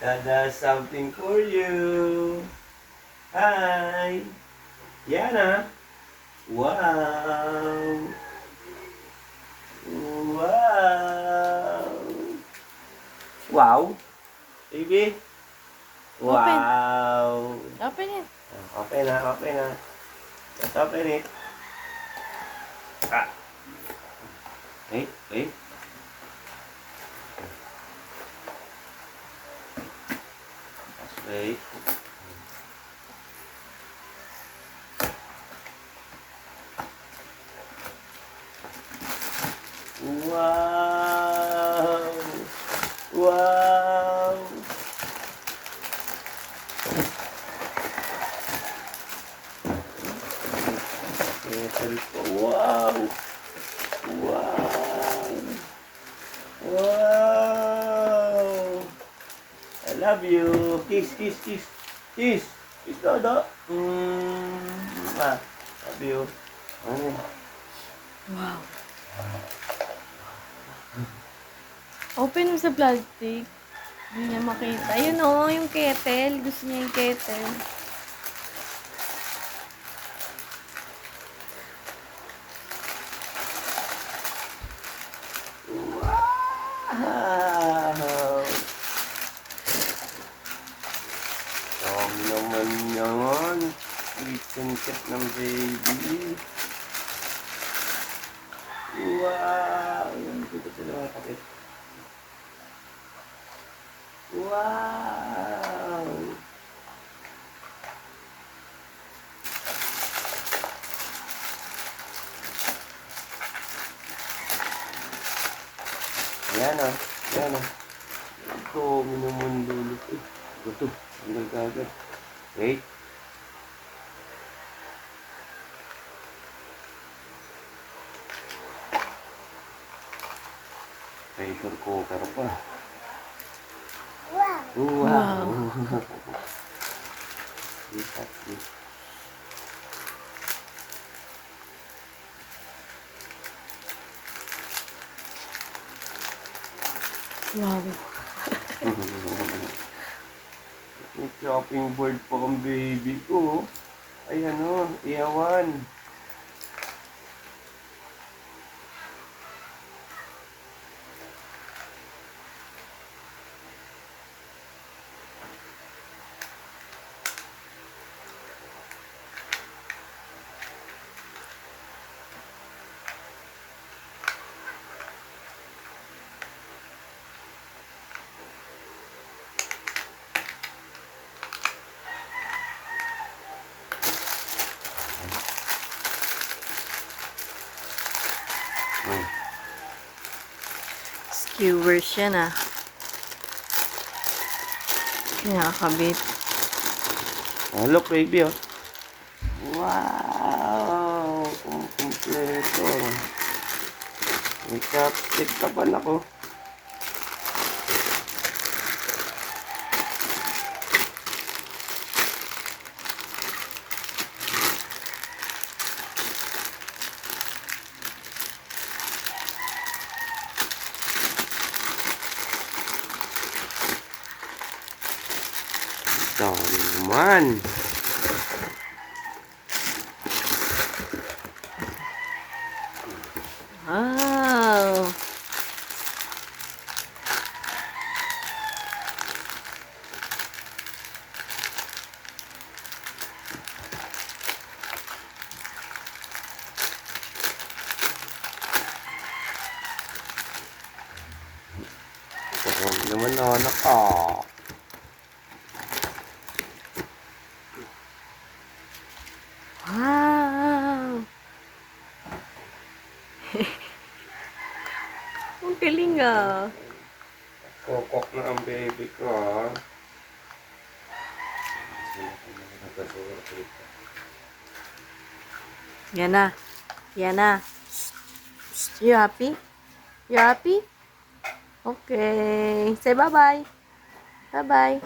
Tada, something for you. Hi. Yana. Wow. Wow. Wow. Baby. Open. Wow. Open it. Open na, open na. Let's open it. Ah. Wait, wait. Let's wait. Wow! Wow! Kettle po. Wow! Wow! Wow! I love you. Kiss, kiss, kiss. Kiss. Kiss, Dodo. Love you. Ano? Wow. Open mo sa plastic. Hindi niya makita. Ayun o, yung kettle. Gusto niya yung kettle. Wow! Dami naman yan. Kitchen cat ng baby. Wow! Yan, dito sila mga kapit. Wow! Yan ah. Yan ah. Ito, minumundulot. Ito. Hanggang kagad. Wait. Pressure cooker pa. Wow! Wow. Lipat, lipat. Wow. May chopping board pa ang baby ko. Ay ano, iyawan. Skewers yan ah. Nakakabit. Oh, look baby oh. Wow! Kumpleto. May chopstick ka pa na ko. Dami naman. Wow. Dami naman na anak ah. Wow. Ang galing ah. Kokok na ang baby ko ah. Yan na. Yan na. You happy? You happy? Okay. Say bye-bye. Bye-bye.